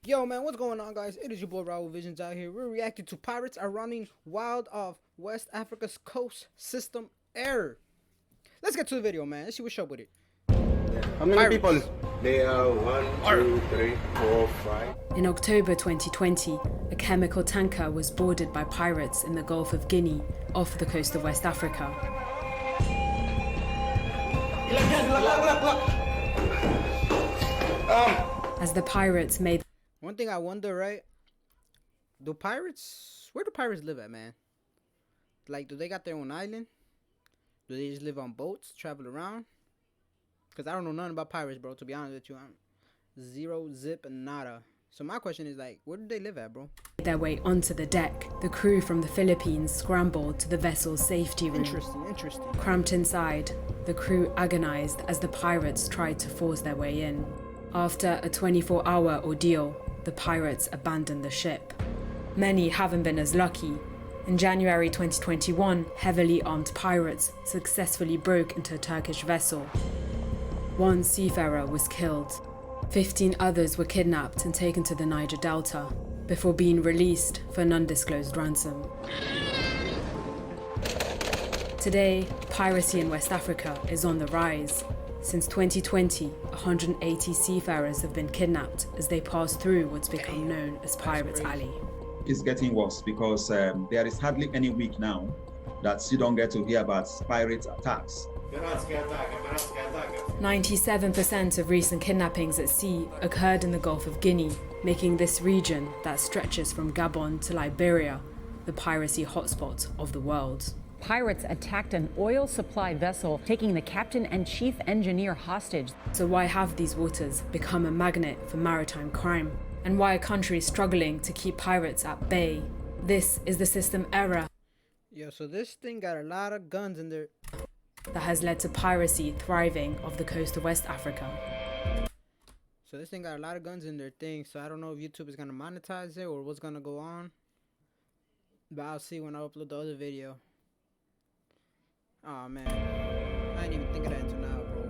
Yo man, what's going on guys? It is your boy RaulVisionz out here. We're reacting to pirates are running wild off West Africa's coast system error. Let's get to the video, man. Let's see what's up with it. How many people? They are 1, 2, 3, 4, 5. In October 2020, a chemical tanker was boarded by pirates in the Gulf of Guinea off the coast of West Africa. As the pirates made... One thing I wonder, right? Where do pirates live at, man? Like, do they got their own island? Do they just live on boats, travel around? Because I don't know nothing about pirates, bro, to be honest with you. I'm zero, zip, and nada. So my question is, like, where do they live at, bro? Their way onto the deck, the crew from the Philippines scrambled to the vessel's safety room. Interesting. Cramped inside, the crew agonized as the pirates tried to force their way in. After a 24-hour ordeal, the pirates abandoned the ship. Many haven't been as lucky. In January 2021, heavily armed pirates successfully broke into a Turkish vessel. One seafarer was killed. 15 others were kidnapped and taken to the Niger Delta before being released for an undisclosed ransom. Today, piracy in West Africa is on the rise. Since 2020, 180 seafarers have been kidnapped as they pass through what's become known as Pirates Alley. It's getting worse because there is hardly any week now that you don't get to hear about pirate attacks. 97% of recent kidnappings at sea occurred in the Gulf of Guinea, making this region that stretches from Gabon to Liberia the piracy hotspot of the world. Pirates attacked an oil supply vessel, taking the captain and chief engineer hostage. So why have these waters become a magnet for maritime crime? And why are countries struggling to keep pirates at bay? This is the system error. Yo, so this thing got a lot of guns in there. That has led to piracy thriving off the coast of West Africa. So this thing got a lot of guns in their thing, so I don't know if YouTube is going to monetize it or what's going to go on. But I'll see when I upload the other video. Oh man, I didn't even think of that until now, bro.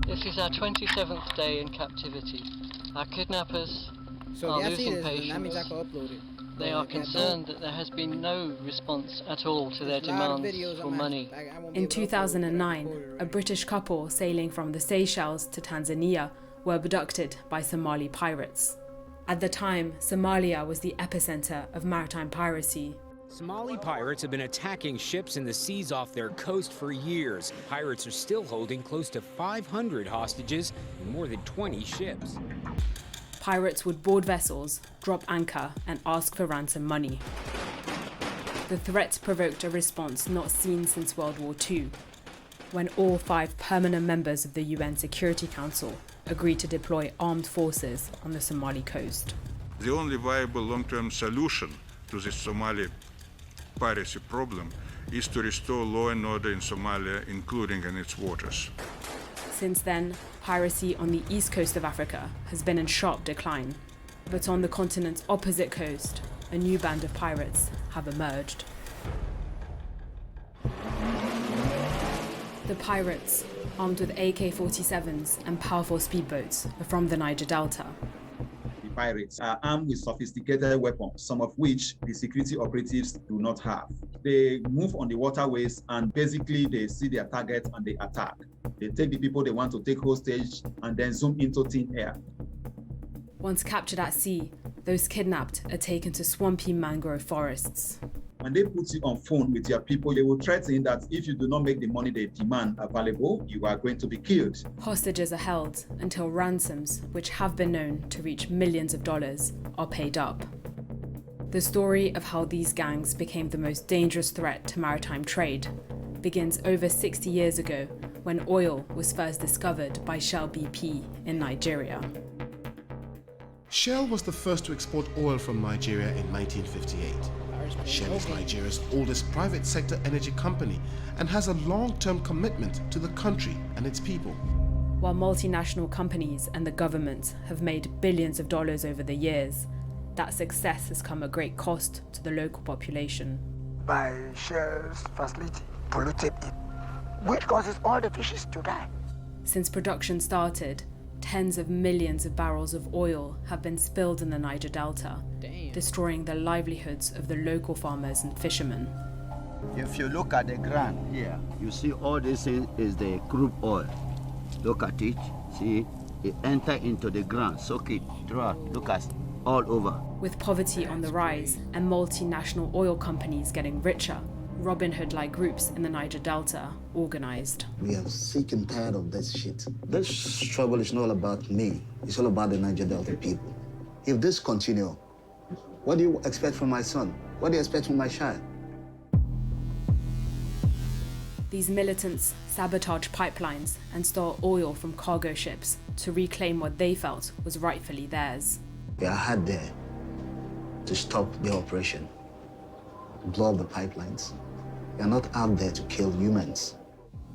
This is our 27th day in captivity. Our kidnappers So are yeah, I see losing this, patience. that means I can upload it. They are concerned that there has been no response at all to their demands for money. In 2009, a British couple sailing from the Seychelles to Tanzania were abducted by Somali pirates. At the time, Somalia was the epicenter of maritime piracy. Somali pirates have been attacking ships in the seas off their coast for years. Pirates are still holding close to 500 hostages in more than 20 ships. Pirates would board vessels, drop anchor, and ask for ransom money. The threat provoked a response not seen since World War II, when all 5 permanent members of the UN Security Council agreed to deploy armed forces on the Somali coast. The only viable long-term solution to this Somali piracy problem is to restore law and order in Somalia, including in its waters. Since then, piracy on the east coast of Africa has been in sharp decline. But on the continent's opposite coast, a new band of pirates have emerged. The pirates, armed with AK-47s and powerful speedboats, are from the Niger Delta. The pirates are armed with sophisticated weapons, some of which the security operatives do not have. They move on the waterways and basically they see their target and they attack. They take the people they want to take hostage and then zoom into thin air. Once captured at sea, those kidnapped are taken to swampy mangrove forests. When they put you on phone with your people, they will threaten that if you do not make the money they demand available, you are going to be killed. Hostages are held until ransoms, which have been known to reach millions of dollars, are paid up. The story of how these gangs became the most dangerous threat to maritime trade begins over 60 years ago when oil was first discovered by Shell BP in Nigeria. Shell was the first to export oil from Nigeria in 1958. Shell is Nigeria's oldest private sector energy company and has a long-term commitment to the country and its people. While multinational companies and the government have made billions of dollars over the years, that success has come at great cost to the local population. By Shell's facility polluted it, which causes all the fishes to die. Since production started, Tens of millions of barrels of oil have been spilled in the Niger Delta, destroying the livelihoods of the local farmers and fishermen. If you look at the ground here, you see all this is the crude oil. Look at it, see, it enter into the ground, soak it, draw, look at all over. With poverty on the rise and multinational oil companies getting richer, Robin Hood-like groups in the Niger Delta organized. We are sick and tired of this shit. This struggle is not about me. It's all about the Niger Delta people. If this continue, what do you expect from my son? What do you expect from my child? These militants sabotage pipelines and stole oil from cargo ships to reclaim what they felt was rightfully theirs. We are out there to stop the operation, blow up the pipelines. We are not out there to kill humans.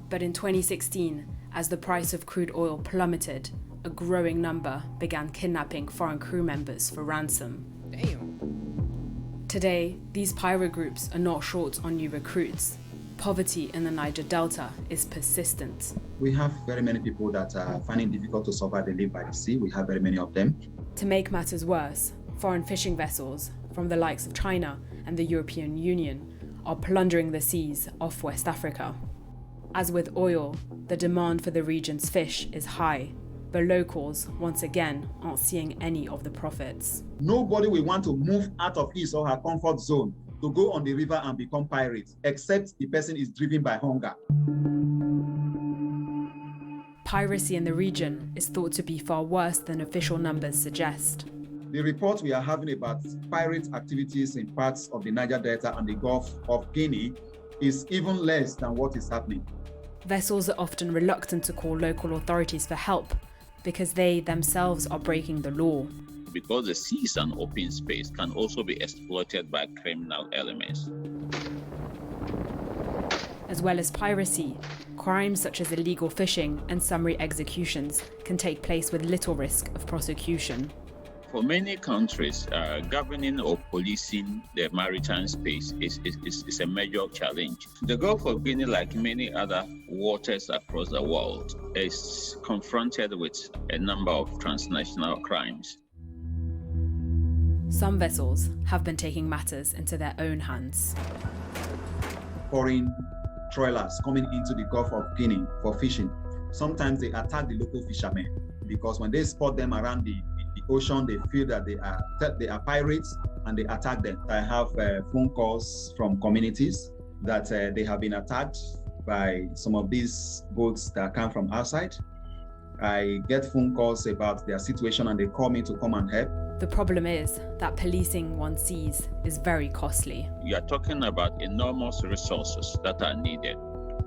But in 2016, as the price of crude oil plummeted, a growing number began kidnapping foreign crew members for ransom. Damn. Today, these pirate groups are not short on new recruits. Poverty in the Niger Delta is persistent. We have very many people that are finding it difficult to survive and live by the sea. We have very many of them. To make matters worse, foreign fishing vessels from the likes of China and the European Union are plundering the seas off West Africa. As with oil, the demand for the region's fish is high, but locals, once again, aren't seeing any of the profits. Nobody will want to move out of his or her comfort zone to go on the river and become pirates, except the person is driven by hunger. Piracy in the region is thought to be far worse than official numbers suggest. The report we are having about pirate activities in parts of the Niger Delta and the Gulf of Guinea is even less than what is happening. Vessels are often reluctant to call local authorities for help because they themselves are breaking the law. Because the sea is an open space, can also be exploited by criminal elements. As well as piracy, crimes such as illegal fishing and summary executions can take place with little risk of prosecution. For many countries, governing or policing the maritime space is a major challenge. The Gulf of Guinea, like many other waters across the world, is confronted with a number of transnational crimes. Some vessels have been taking matters into their own hands. Foreign trawlers coming into the Gulf of Guinea for fishing, sometimes they attack the local fishermen because when they spot them around the ocean, they feel that they are pirates and they attack them. I have phone calls from communities that they have been attacked by some of these boats that come from outside. I get phone calls about their situation and they call me to come and help. The problem is that policing one seas is very costly. You are talking about enormous resources that are needed,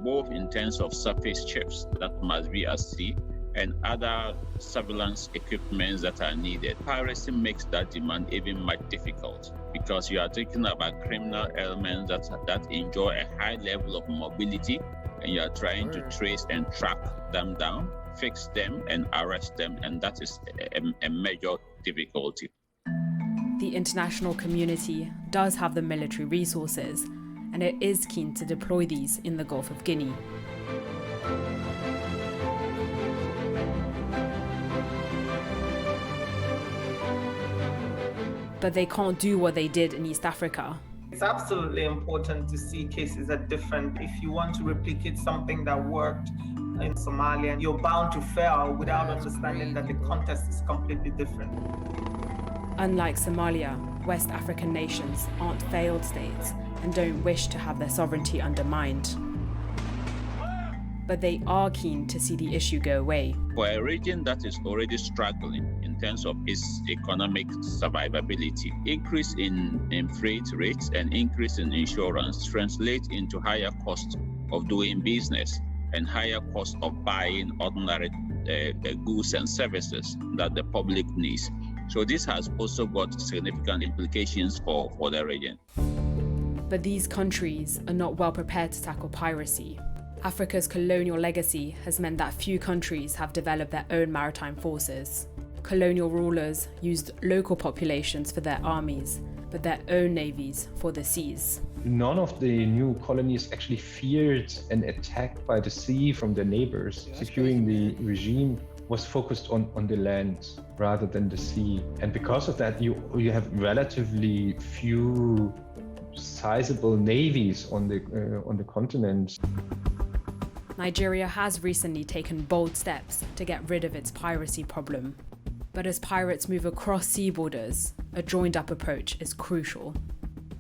both in terms of surface ships that must be at sea and other surveillance equipments that are needed. Piracy makes that demand even more difficult because you are talking about criminal elements that enjoy a high level of mobility, and you are trying to trace and track them down, fix them and arrest them, and that is a major difficulty. The international community does have the military resources, and it is keen to deploy these in the Gulf of Guinea. But they can't do what they did in East Africa. It's absolutely important to see cases that are different. If you want to replicate something that worked in Somalia, you're bound to fail without understanding that the context is completely different. Unlike Somalia, West African nations aren't failed states and don't wish to have their sovereignty undermined. But they are keen to see the issue go away. For a region that is already struggling in terms of its economic survivability, increase in freight rates and increase in insurance translate into higher cost of doing business and higher cost of buying ordinary goods and services that the public needs. So this has also got significant implications for the region. But these countries are not well prepared to tackle piracy. Africa's colonial legacy has meant that few countries have developed their own maritime forces. Colonial rulers used local populations for their armies, but their own navies for the seas. None of the new colonies actually feared an attack by the sea from their neighbors. Securing the regime was focused on the land rather than the sea. And because of that, you have relatively few sizable navies on the continent. Nigeria has recently taken bold steps to get rid of its piracy problem. But as pirates move across sea borders, a joined-up approach is crucial.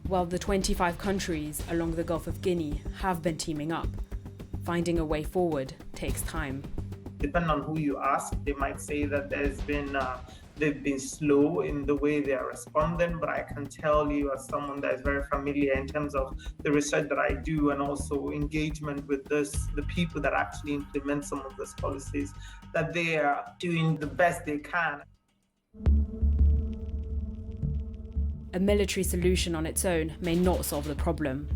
While the 25 countries along the Gulf of Guinea have been teaming up, finding a way forward takes time. Depending on who you ask, they might say that they've been slow in the way they are responding, but I can tell you as someone that is very familiar in terms of the research that I do and also engagement with the people that actually implement some of these policies, that they are doing the best they can. A military solution on its own may not solve the problem.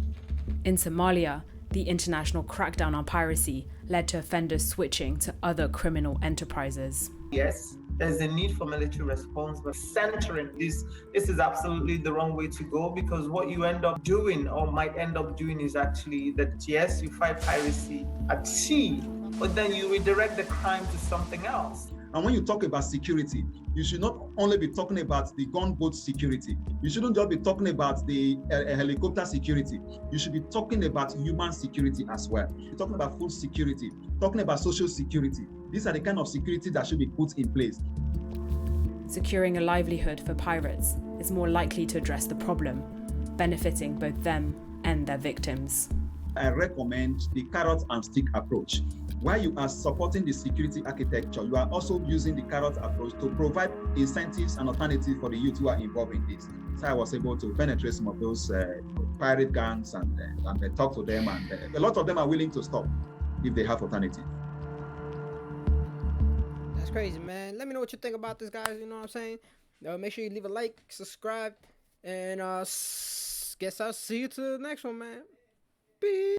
In Somalia, the international crackdown on piracy led to offenders switching to other criminal enterprises. Yes, there's a need for military response, but centering this is absolutely the wrong way to go, because what you end up doing or might end up doing is actually that, yes, you fight piracy at sea, but then you redirect the crime to something else. And when you talk about security, you should not only be talking about the gunboat security. You shouldn't just be talking about the helicopter security. You should be talking about human security as well. You're talking about food security, talking about social security. These are the kind of security that should be put in place. Securing a livelihood for pirates is more likely to address the problem, benefiting both them and their victims. I recommend the carrot and stick approach. While you are supporting the security architecture, you are also using the carrot approach to provide incentives and alternatives for the youth who are involved in this. So I was able to penetrate some of those pirate gangs and talk to them, and a lot of them are willing to stop if they have alternative. That's crazy, man. Let me know what you think about this, guys. You know what I'm saying? Make sure you leave a like, subscribe, and guess I'll see you to the next one, man. Peace.